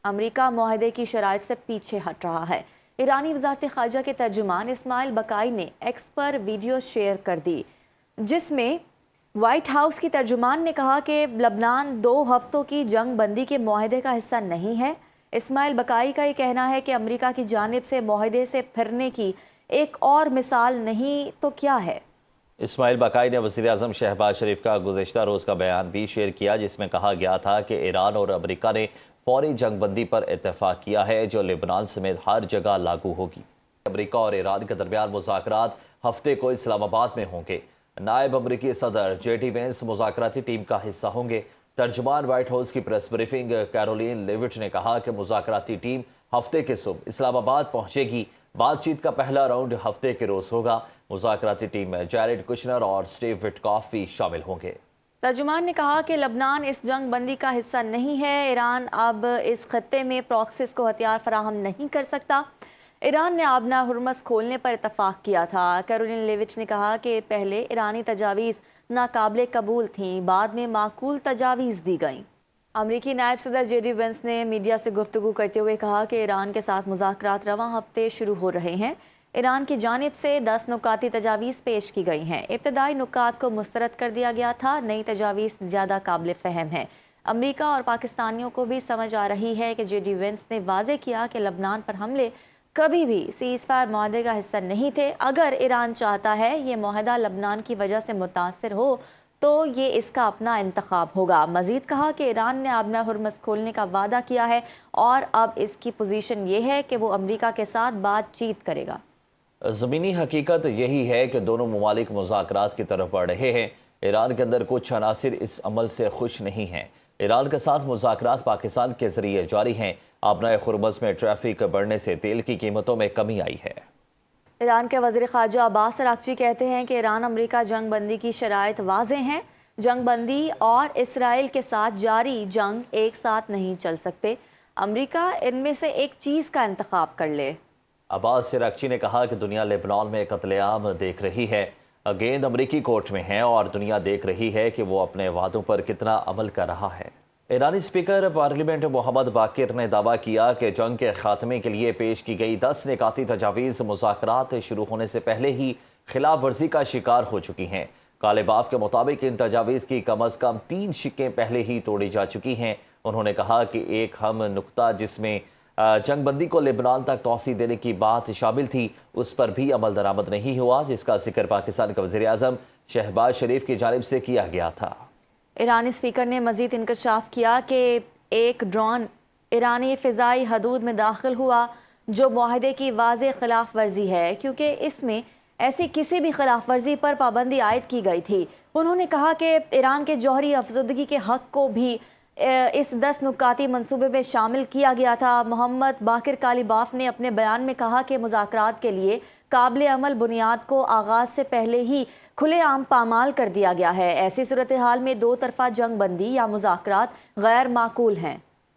امریکہ معاہدے کی شرائط سے پیچھے ہٹ رہا ہے۔ ایرانی وزارت خارجہ کے ترجمان اسماعیل بقائی نے ایکس پر ویڈیو شیئر کر دی، جس میں وائٹ ہاؤس کی ترجمان نے کہا کہ لبنان 2 ہفتوں کی جنگ بندی کے معاہدے کا حصہ نہیں ہے۔ اسماعیل بقائی کا یہ کہنا ہے کہ امریکہ کی جانب سے معاہدے سے پھرنے کی ایک اور مثال نہیں تو کیا ہے؟ اسماعیل بقائی نے وزیر اعظم شہباز شریف کا گزشتہ روز کا بیان بھی شیئر کیا، جس میں کہا گیا تھا کہ ایران اور امریکہ نے فوری جنگ بندی پر اتفاق کیا ہے جو لبنان سمیت ہر جگہ لاگو ہوگی۔ امریکہ اور ایران کے درمیان مذاکرات ہفتے کو اسلام آباد میں ہوں گے۔ نائب امریکی صدر جے ڈی وینس مذاکراتی ٹیم کا حصہ ہوں گے۔ ترجمان وائٹ ہاؤس کی پریس بریفنگ کیرولین لیوٹ نے کہا کہ مذاکراتی ٹیم ہفتے کے صبح اسلام آباد پہنچے گی۔ بات چیت کا پہلا راؤنڈ ہفتے کے روز ہوگا۔ مذاکراتی ٹیم میں جیریڈ کشنر اور سٹیو وٹکاف بھی شامل ہوں گے۔ ترجمان نے کہا کہ لبنان اس جنگ بندی کا حصہ نہیں ہے۔ ایران اب اس خطے میں پراکسیز کو ہتھیار فراہم نہیں کر سکتا۔ ایران نے آبنہ ہرمز کھولنے پر اتفاق کیا تھا۔ کیرولین لیوٹ نے کہا کہ پہلے ایرانی تجاویز ناقابل قبول تھیں، بعد میں معقول تجاویز دی گئیں۔ امریکی نائب صدر جے ڈی وینس نے میڈیا سے گفتگو کرتے ہوئے کہا کہ ایران کے ساتھ مذاکرات رواں ہفتے شروع ہو رہے ہیں۔ ایران کی جانب سے 10 نکاتی تجاویز پیش کی گئی ہیں۔ ابتدائی نکات کو مسترد کر دیا گیا تھا، نئی تجاویز زیادہ قابل فہم ہیں۔ امریکہ اور پاکستانیوں کو بھی سمجھ آ رہی ہے کہ جے ڈی وینس نے واضح کیا کہ لبنان پر حملے کبھی بھی سیز فائر معاہدے کا حصہ نہیں تھے۔ اگر ایران چاہتا ہے یہ معاہدہ لبنان کی وجہ سے متاثر ہو تو یہ اس کا اپنا انتخاب ہوگا۔ مزید کہا کہ ایران نے آبنہ ہرمز کھولنے کا وعدہ کیا ہے اور اب اس کی پوزیشن یہ ہے کہ وہ امریکہ کے ساتھ بات چیت کرے گا۔ زمینی حقیقت یہی ہے کہ دونوں ممالک مذاکرات کی طرف بڑھ رہے ہیں۔ ایران کے اندر کچھ عناصر اس عمل سے خوش نہیں ہیں۔ ایران کے ساتھ مذاکرات پاکستان کے ذریعے جاری ہیں۔ آبنہ ہرمز میں ٹریفک بڑھنے سے تیل کی قیمتوں میں کمی آئی ہے۔ ایران کے وزیر خارجہ عباس اراغچی کہتے ہیں کہ ایران امریکہ جنگ بندی کی شرائط واضح ہیں۔ جنگ بندی اور اسرائیل کے ساتھ جاری جنگ ایک ساتھ نہیں چل سکتے۔ امریکہ ان میں سے ایک چیز کا انتخاب کر لے۔ عباس اراغچی نے کہا کہ دنیا لبنان میں قتل عام دیکھ رہی ہے۔ گیند امریکی کورٹ میں ہے اور دنیا دیکھ رہی ہے کہ وہ اپنے وعدوں پر کتنا عمل کر رہا ہے۔ ایرانی اسپیکر پارلیمنٹ محمد باقر نے دعویٰ کیا کہ جنگ کے خاتمے کے لیے پیش کی گئی 10 نکاتی تجاویز مذاکرات شروع ہونے سے پہلے ہی خلاف ورزی کا شکار ہو چکی ہیں۔ کالے باف کے مطابق ان تجاویز کی کم از کم 3 شقیں پہلے ہی توڑی جا چکی ہیں۔ انہوں نے کہا کہ ایک اہم نقطہ جس میں جنگ بندی کو لبنان تک توسیع دینے کی بات شامل تھی، اس پر بھی عمل درآمد نہیں ہوا، جس کا ذکر پاکستان کے وزیر اعظم شہباز شریف کی جانب سے کیا گیا تھا۔ ایرانی اسپیکر نے مزید انکشاف کیا کہ ایک ڈرون ایرانی فضائی حدود میں داخل ہوا جو معاہدے کی واضح خلاف ورزی ہے، کیونکہ اس میں ایسی کسی بھی خلاف ورزی پر پابندی عائد کی گئی تھی۔ انہوں نے کہا کہ ایران کے جوہری افزودگی کے حق کو بھی اس 10 نکاتی منصوبے میں شامل کیا گیا تھا۔ محمد باقر کالی باف نے اپنے بیان میں کہا کہ مذاکرات کے لیے قابل عمل بنیاد کو آغاز سے پہلے ہی کھلے عام پامال کر دیا گیا ہے۔ ایسی صورتحال میں 2 طرفہ جنگ بندی یا مذاکرات غیر معقول ہیں۔